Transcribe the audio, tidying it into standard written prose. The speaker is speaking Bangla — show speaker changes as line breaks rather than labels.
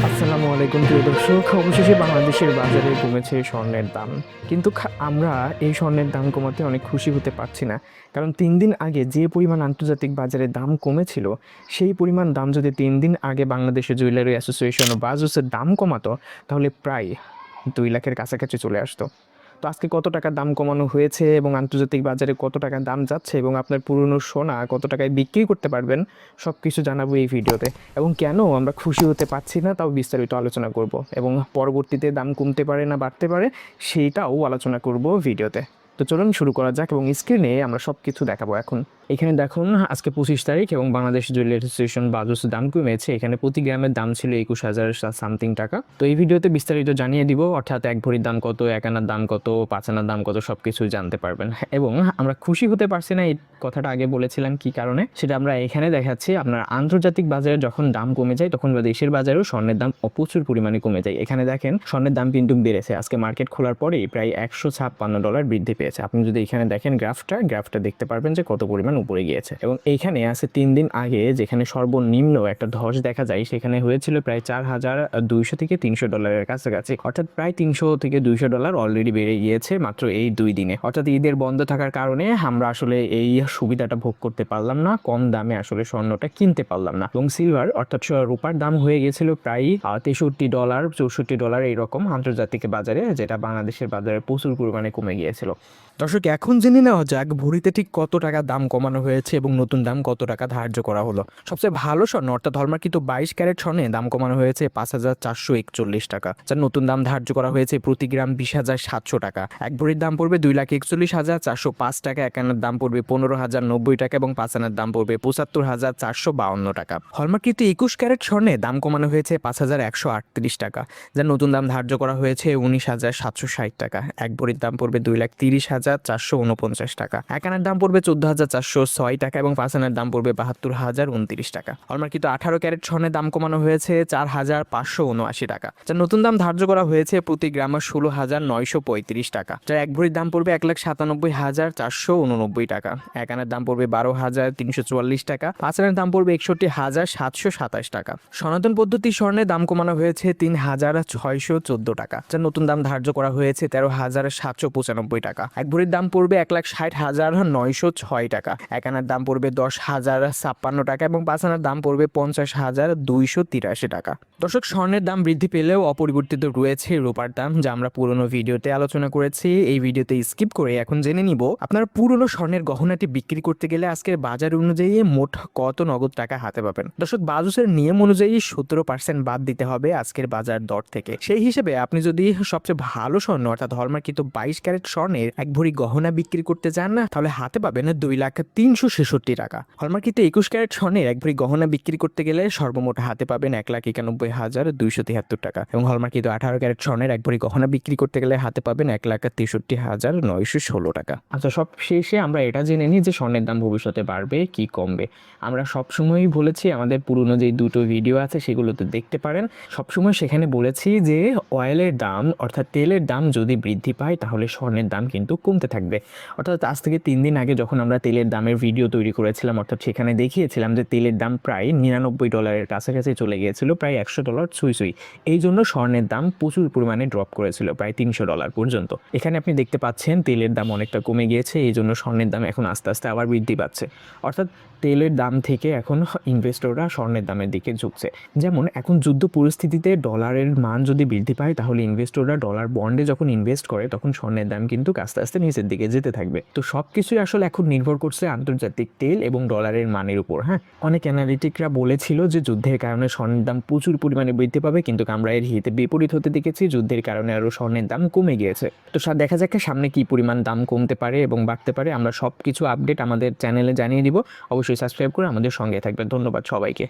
আসসালামু আলাইকুম প্রিয় দর্শক। অবশেষে বাংলাদেশের বাজারে কমেছে স্বর্ণের দাম, কিন্তু আমরা এই স্বর্ণের দাম কমাতে অনেক খুশি হতে পারছি না। কারণ 3 দিন আগে যে পরিমাণ আন্তর্জাতিক বাজারে দাম কমেছিল, সেই পরিমাণ দাম যদি 3 দিন আগে বাংলাদেশের জুয়েলারি অ্যাসোসিয়েশন ও বাজুসের দাম কমাতো, তাহলে প্রায় 2 লাখের কাছাকাছি চলে আসতো। তো আজকে কত টাকা দাম কমানো হয়েছে এবং আন্তর্জাতিক বাজারে কত টাকা দাম যাচ্ছে এবং আপনার পুরনো সোনা কত টাকায় বিক্রি করতে পারবেন, সব কিছু জানাবো এই ভিডিওতে। এবং কেন আমরা খুশি হতে পারছি না তাও বিস্তারিত আলোচনা করব, এবং পরবর্তীতে দাম কমতে পারে না বাড়তে পারে সেইটাও আলোচনা করব ভিডিওতে। তো চলুন শুরু করা যাক, এবং স্ক্রিনে আমরা সব কিছু দেখাবো এখন। এখানে দেখুন আজকে 25 তারিখ এবং বাংলাদেশ জুয়েলারি অ্যাসোসিয়েশন বাজুস দাম কমেছে। এখানে প্রতি গ্রামের দাম ছিল 21,000 সামথিং টাকা। তো এই ভিডিওতে বিস্তারিত জানিয়ে দিব, অর্থাৎ 1 ভরির দাম কত, 1 আনার দাম কত, 5 আনার দাম কত, সব কিছু জানতে পারবেন। এবং আমরা খুশি হতে পারছি না, এই কথাটা আগে বলেছিলাম কি কারণে, সেটা আমরা এখানে দেখাচ্ছি। আপনার আন্তর্জাতিক বাজারে যখন দাম কমে যায়, তখন দেশের বাজারেও স্বর্ণের দাম প্রচুর পরিমাণে কমে যায়। এখানে দেখেন স্বর্ণের দাম কিন্তু বেড়েছে, আজকে মার্কেট খোলার পরেই প্রায় $156 বৃদ্ধি পেয়েছে। আপনি যদি এখানে দেখেন গ্রাফটা দেখতে পারবেন যে কত পরিমাণ উপরে গিয়েছে। এবং এইখানে আছে 3 দিন আগে যেখানে সর্বনিম্ন একটা ধস দেখা যায়, সেখানে হয়েছিল প্রায় $4,200 থেকে $300 কাছাকাছি, অর্থাৎ প্রায় $300 থেকে $200 অলরেডি বেড়ে গিয়েছে মাত্র এই 2 দিনে। অর্থাৎ ঈদের বন্ধ থাকার কারণে আমরা আসলে এই সুবিধাটা ভোগ করতে পারলাম না, কম দামে আসলে স্বর্ণটা কিনতে পারলাম না। এবং সিলভার অর্থাৎ রূপার দাম হয়ে গিয়েছিল প্রায় $63 $64 এইরকম আন্তর্জাতিক বাজারে, যেটা বাংলাদেশের বাজারে প্রচুর পরিমাণে কমে গিয়েছিল। দর্শক, এখন জেনে নেওয়া যাক ভরিতে ঠিক কত টাকা দাম কমানো হয়েছে এবং নতুন দাম কত টাকা ধার্য করা হলো। সবচেয়ে ভালো স্বর্ণ অর্থাৎ হলমার্কিত 22 ক্যারেট স্বর্ণে দাম কমানো হয়েছে $5,441 টাকা, যার নতুন দাম ধার্য করা হয়েছে প্রতি গ্রাম 20,700 টাকা। 1 ভরির দাম পড়বে 2,41,405 টাকা, 1 আনার দাম পড়বে 15,090 টাকা এবং 5 আনার দাম পড়বে 75,452 টাকা। হলমার্কিত 21 ক্যারেট স্বর্ণে দাম কমানো হয়েছে 5,138 টাকা, যার নতুন দাম ধার্য করা হয়েছে 19,760 টাকা। 1 ভরির দাম পড়বে 2,30,449 টাকা, 1 আনার দাম পড়বে 14,406 টাকা এবং 5 আনার দাম পড়বে 72,029 টাকা। হলমার্কিত 18 ক্যারেট স্বর্ণের দাম কমানো হয়েছে 4,579 টাকা, যার নতুন দাম ধার্য করা হয়েছে প্রতি গ্রাম 16,935 টাকা, যার 1 ভরির দাম পড়বে 1,97,489 টাকা, 1 আনার দাম পড়বে 12,344 টাকা, 5 আনার দাম পড়বে 61,727 টাকা। সনাতন পদ্ধতি স্বর্ণের দাম কমানো হয়েছে 3,614 টাকা, যার নতুন দাম ধার্য করা হয়েছে 13,795 টাকা। 1 ভরির দাম পড়বে 1,60,906 টাকা, 1 আনার দাম পড়বে 10,056 টাকা এবং 5 আনার দাম পড়বে 50,283 টাকা। দর্শক, স্বর্ণের দাম বৃদ্ধি পেলেও অপরিবর্তিত রয়েছে রূপার দাম, যা আমরা পুরনো ভিডিওতে আলোচনা করেছি। এই ভিডিওতে স্কিপ করে এখন জেনে নিব আপনারা পুরনো স্বর্ণের গহনাটি বিক্রি করতে গেলে আজকের বাজার অনুযায়ী মোট কত নগদ টাকা হাতে পাবেন। দর্শক, বাজুসের নিয়ম অনুযায়ী 17% বাদ দিতে হবে আজকের বাজার দর থেকে। সেই হিসেবে আপনি যদি সবচেয়ে ভালো স্বর্ণ অর্থাৎ হলমার্কিত 22 ক্যারেট স্বর্ণের 1 ভরি গহনা বিক্রি করতে চান না, তাহলে হাতে পাবেন 2,366 টাকা। হলমার্কিত 21 ক্যারেট স্বর্ণের 1 ভরি গহনা বিক্রি করতে গেলে সর্বমোট হাতে পাবেন 1,91,273 টাকা, এবং হলমার্কিত 18 ক্যারেট স্বর্ণের 1 ভরি গহনা বিক্রি করতে গেলে হাতে পাবেন 1,63,916 টাকা। আচ্ছা, সব শেষে আমরা এটা জেনে নিই যে স্বর্ণের দাম ভবিষ্যতে বাড়বে কি কমবে। আমরা সবসময়ই বলেছি, আমাদের পুরনো যে 2টো ভিডিও আছে সেগুলোতে দেখতে পারেন, সবসময় সেখানে বলেছি যে অয়েলের দাম অর্থাৎ তেলের দাম যদি বৃদ্ধি পায় তাহলে স্বর্ণের দাম কিন্তু কমতে থাকবে। অর্থাৎ আজ থেকে 3 দিন আগে যখন আমরা তেলের দামের ভিডিও তৈরি করেছিলাম, অর্থাৎ সেখানে দেখিয়েছিলাম যে তেলের দাম প্রায় $99 কাছাকাছি চলে গিয়েছিল, প্রায় $100 ছুঁই। এই জন্য স্বর্ণের দাম প্রচুর পরিমাণে ড্রপ করেছিল, প্রায় $300 পর্যন্ত। এখানে আপনি দেখতে পাচ্ছেন তেলের দাম অনেকটা কমে গিয়েছে, এই জন্য স্বর্ণের দাম এখন আস্তে আস্তে আবার বৃদ্ধি পাচ্ছে। অর্থাৎ তেলের দাম থেকে এখন ইনভেস্টররা স্বর্ণের দামের দিকে ঝুঁকছে। যেমন এখন যুদ্ধ পরিস্থিতিতে ডলারের মান যদি বৃদ্ধি পায়, তাহলে ইনভেস্টররা ডলার বন্ডে যখন ইনভেস্ট করে তখন স্বর্ণের দাম কিন্তু আস্তে আস্তে নিচের দিকে যেতে থাকবে। তো সব কিছুই আসলে এখন নির্ভর করছে আন্তর্জাতিক তেল এবং ডলারের মানের উপর। হ্যাঁ, অনেক অ্যানালিটিকরা বলেছিল যে যুদ্ধের কারণে স্বর্ণের দাম প্রচুর পরিমাণে বৃদ্ধি পাবে, কিন্তু আমরা এর হিতে বিপরীত হতে দেখেছি, যুদ্ধের কারণে আরও স্বর্ণের দাম কমে গিয়েছে। তো দেখা যাক সামনে কি পরিমাণ দাম কমতে পারে এবং বাড়তে পারে। আমরা সব কিছু আপডেট আমাদের চ্যানেলে জানিয়ে দিব। অবশ্যই সাবস্ক্রাইব করে আমাদের সঙ্গে থাকবেন। ধন্যবাদ সবাইকে।